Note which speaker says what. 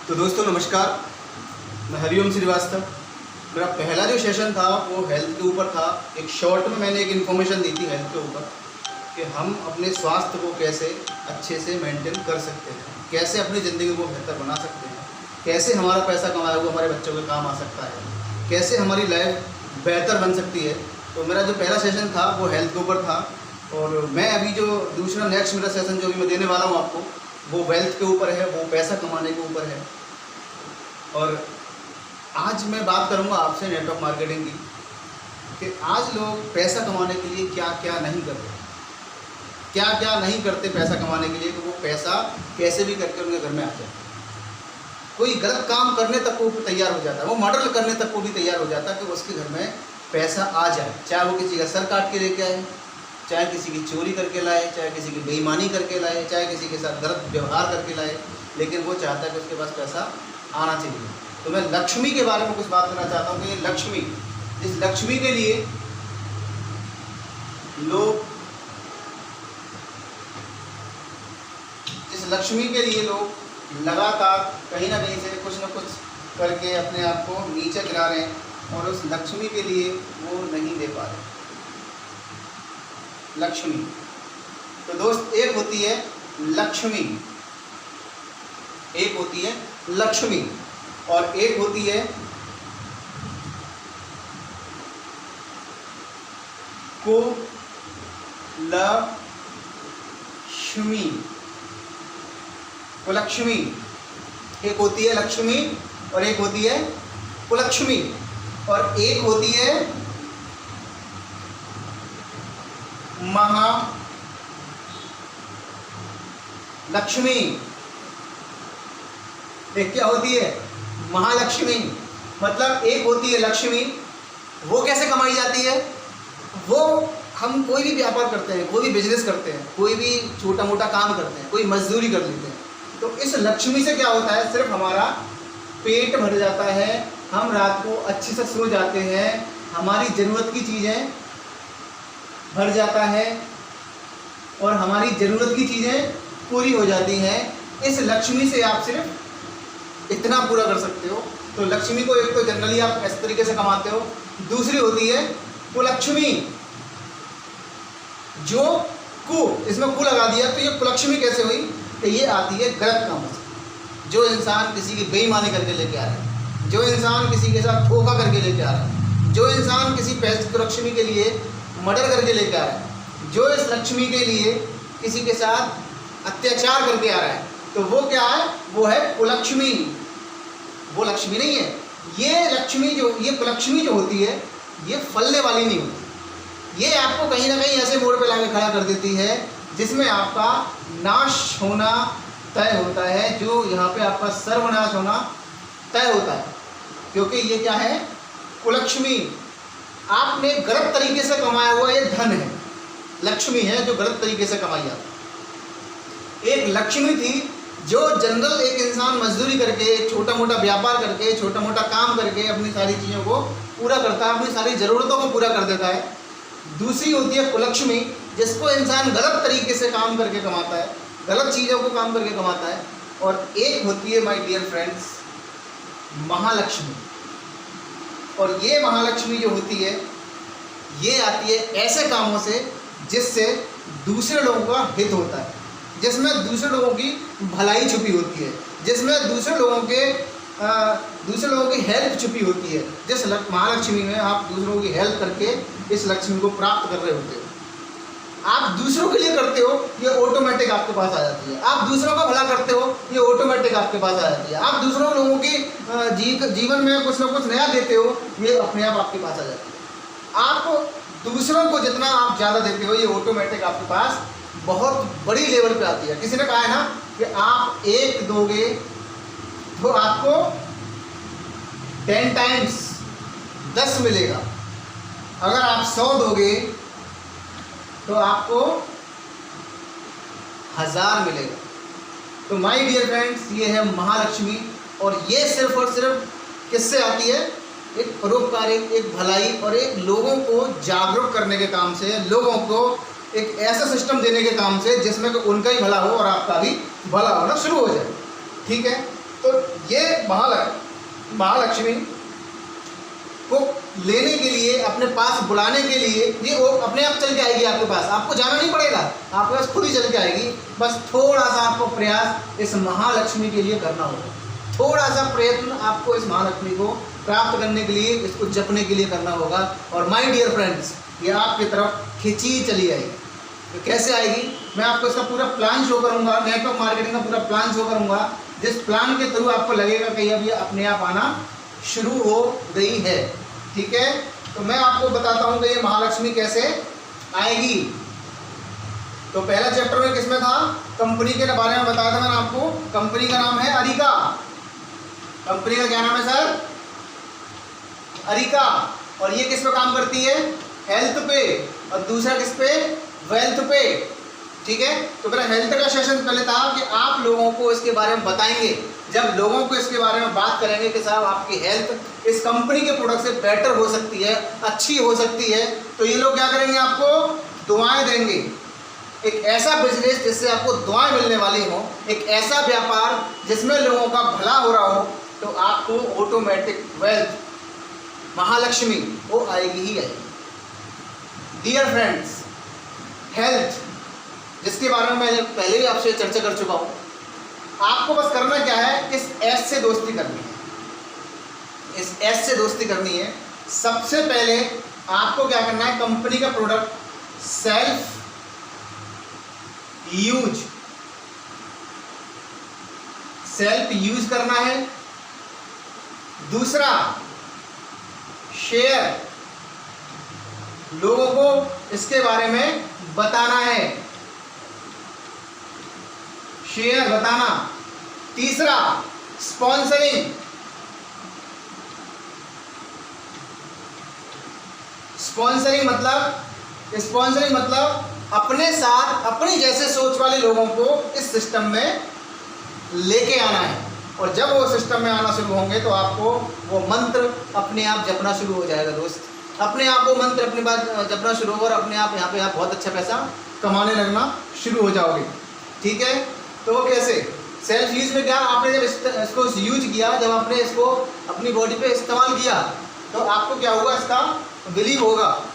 Speaker 1: तो दोस्तों नमस्कार, मैं हरिओम श्रीवास्तव। मेरा पहला जो सेशन था वो हेल्थ के ऊपर था। एक शॉर्ट में मैंने एक इन्फॉर्मेशन दी थी हेल्थ के ऊपर कि हम अपने स्वास्थ्य को कैसे अच्छे से मेंटेन कर सकते हैं, कैसे अपनी ज़िंदगी को बेहतर बना सकते हैं, कैसे हमारा पैसा कमाया हुआ हमारे बच्चों के काम आ सकता है, कैसे हमारी लाइफ बेहतर बन सकती है। तो मेरा जो पहला सेशन था वो हेल्थ के ऊपर था और मैं अभी जो दूसरा नेक्स्ट मेरा सेशन जो अभी मैं देने वाला हूँ आपको, वो वेल्थ के ऊपर है, वो पैसा कमाने के ऊपर है। और आज मैं बात करूंगा आपसे नेटवर्क मार्केटिंग की कि आज लोग पैसा कमाने के लिए क्या क्या नहीं करते, क्या क्या नहीं करते पैसा कमाने के लिए, कि वो पैसा कैसे भी करके उनके घर में आ जाए। कोई गलत काम करने तक को तैयार हो जाता है, वो मर्डर करने तक को भी तैयार हो जाता है कि उसके घर में पैसा आ जाए, चाहे वो किसी का सर काट के लेके आए, चाहे किसी की चोरी करके लाए, चाहे किसी की बेईमानी करके लाए, चाहे किसी के साथ गलत व्यवहार करके लाए, लेकिन वो चाहता है कि उसके पास पैसा आना चाहिए। तो मैं लक्ष्मी के बारे में कुछ बात करना चाहता हूँ कि ये लक्ष्मी, इस लक्ष्मी के लिए लोग, इस लक्ष्मी के लिए लोग लगातार कहीं ना कहीं से कुछ ना कुछ करके अपने आप को नीचे गिरा रहे हैं और उस लक्ष्मी के लिए वो नहीं दे पा रहे। लक्ष्मी, तो दोस्त एक होती है लक्ष्मी, एक होती है लक्ष्मी और एक होती है कुलक्ष्मी। कुलक्ष्मी, एक होती है लक्ष्मी और एक होती है कुलक्ष्मी और एक होती है महालक्ष्मी। एक क्या होती है? महालक्ष्मी। मतलब एक होती है लक्ष्मी, वो कैसे कमाई जाती है? वो हम कोई भी व्यापार करते हैं, कोई भी बिजनेस करते हैं, कोई भी छोटा मोटा काम करते हैं, कोई मजदूरी कर लेते हैं, तो इस लक्ष्मी से क्या होता है? सिर्फ हमारा पेट भर जाता है, हम रात को अच्छे से सो जाते हैं, हमारी ज़रूरत की चीज़ें भर जाता है और हमारी ज़रूरत की चीज़ें पूरी हो जाती हैं। इस लक्ष्मी से आप सिर्फ इतना पूरा कर सकते हो। तो लक्ष्मी को एक तो जनरली आप इस तरीके से कमाते हो, दूसरी होती है कुलक्ष्मी, जो इसमें कु लगा दिया, तो ये कुलक्ष्मी कैसे हुई? कि ये आती है गलत कामों से। जो इंसान किसी की बेईमानी करके लेके आ रहा है, जो इंसान किसी के साथ धोखा करके लेके आ रहा है, जो इंसान किसी कुलक्ष्मी के लिए मर्डर करके लेके आ रहा है, जो इस लक्ष्मी के लिए किसी के साथ अत्याचार करके आ रहा है, तो वो क्या है? वो है कुलक्ष्मी। वो लक्ष्मी नहीं है। ये लक्ष्मी जो, ये कुलक्ष्मी जो होती है, ये फलने वाली नहीं होती। ये आपको कहीं ना कहीं ऐसे मोड़ पे लाके खड़ा कर देती है जिसमें आपका नाश होना तय होता है, जो यहाँ पे आपका सर्वनाश होना तय होता है। क्योंकि ये क्या है? कुलक्ष्मी। आपने गलत तरीके से कमाया हुआ ये धन है, लक्ष्मी है जो गलत तरीके से कमाई जाती है। एक लक्ष्मी थी जो जनरल एक इंसान मजदूरी करके, छोटा मोटा व्यापार करके, छोटा मोटा काम करके अपनी सारी चीज़ों को पूरा करता है, अपनी सारी ज़रूरतों को पूरा कर देता है। दूसरी होती है कुलक्ष्मी, जिसको इंसान गलत तरीके से काम करके कमाता है, गलत चीज़ों को काम करके कमाता है। और एक होती है माय डियर फ्रेंड्स महालक्ष्मी। और ये महालक्ष्मी जो होती है, ये आती है ऐसे कामों से जिससे दूसरे लोगों का हित होता है, जिसमें दूसरे लोगों की भलाई छुपी होती है, जिसमें दूसरे लोगों की हेल्प छुपी होती है। जिस महालक्ष्मी में आप दूसरों की हेल्प करके इस लक्ष्मी को प्राप्त कर रहे होते हो, आप दूसरों के लिए करते हो, ये ऑटोमेटिक आपके पास आ जाती है। आप दूसरों का भला करते हो, ये ऑटोमेटिक आपके पास आ जाती है। आप दूसरों लोगों की जीवन में कुछ ना कुछ नया देते हो, ये अपने आप आपके पास आ जाती है। आप दूसरों को जितना आप ज़्यादा देते हो, ये ऑटोमेटिक आपके पास बहुत बड़ी लेवल पे आती है। किसी ने कहा है ना कि आप एक दोगे तो आपको 10 टाइम्स 10 मिलेगा, अगर आप 100 दोगे तो आपको 1000 मिलेगा। तो माय डियर फ्रेंड्स, ये है महालक्ष्मी और ये सिर्फ और सिर्फ किससे आती है? एक परोपकारी, एक भलाई और एक लोगों को जागरूक करने के काम से, लोगों को एक ऐसा सिस्टम देने के काम से जिसमें कि उनका ही भला हो और आपका भी भला होना शुरू हो जाए। ठीक है, तो ये महालक्ष्मी को लेने के लिए, अपने पास बुलाने के लिए, ये वो अपने आप चल के आएगी आपके पास, आपको जाना नहीं पड़ेगा, आपके पास खुद ही चल के आएगी। बस थोड़ा सा आपको प्रयास इस महालक्ष्मी के लिए करना होगा, थोड़ा सा प्रयत्न आपको इस महालक्ष्मी को प्राप्त करने के लिए, इसको जपने के लिए करना होगा। और माय डियर फ्रेंड्स, ये आपकी तरफ खिंची चली आएगी। तो कैसे आएगी, मैं आपको इसका पूरा प्लान शो करूंगा, नेटवर्क मार्केटिंग का पूरा प्लान शो करूंगा, जिस प्लान के थ्रू आपको लगेगा कि अब ये अपने आप आना शुरू हो गई है। ठीक है, तो मैं आपको बताता हूं कि ये महालक्ष्मी कैसे आएगी। तो पहला चैप्टर में किसमें था, कंपनी के बारे में बताया था मैंने आपको। कंपनी का नाम है अरिका। कंपनी का क्या नाम है सर, अरिका। और ये किस पे काम करती है, हेल्थ पे, और दूसरा किस पे, वेल्थ पे। ठीक है, तो मेरा हेल्थ का सेशन पहले था कि आप लोगों को इसके बारे में बताएंगे। जब लोगों को इसके बारे में बात करेंगे कि साहब आपकी हेल्थ इस कंपनी के प्रोडक्ट से बेटर हो सकती है, अच्छी हो सकती है, तो ये लोग क्या करेंगे, आपको दुआएं देंगे। एक ऐसा बिजनेस जिससे आपको दुआएं मिलने वाली हो, एक ऐसा व्यापार जिसमें लोगों का भला हो रहा हो, तो आपको ऑटोमेटिक वेल्थ, महालक्ष्मी वो आएगी ही आएगी। डियर फ्रेंड्स, हेल्थ जिसके बारे में मैं पहले ही आपसे चर्चा कर चुका हूं, आपको बस करना क्या है, इस एस से दोस्ती करनी है। इस एस से दोस्ती करनी है। सबसे पहले आपको क्या करना है, कंपनी का प्रोडक्ट सेल्फ यूज करना है। दूसरा, शेयर, लोगों को इसके बारे में बताना है, शेयर बताना। तीसरा, स्पॉन्सरिंग। स्पॉन्सरिंग मतलब अपने साथ अपनी जैसे सोच वाले लोगों को इस सिस्टम में लेके आना है। और जब वो सिस्टम में आना शुरू होंगे तो आपको वो मंत्र अपने आप जपना शुरू हो जाएगा दोस्त। अपने आप वो मंत्र अपने पास जपना शुरू होगा और अपने आप यहाँ पे आप बहुत अच्छा पैसा कमाने लगना शुरू हो जाओगे। ठीक है, तो वो कैसे, सेल्फ यूज में क्या, आपने जब इसको यूज किया, जब आपने इसको अपनी बॉडी पे इस्तेमाल किया, तो आपको क्या होगा, इसका बिलीव होगा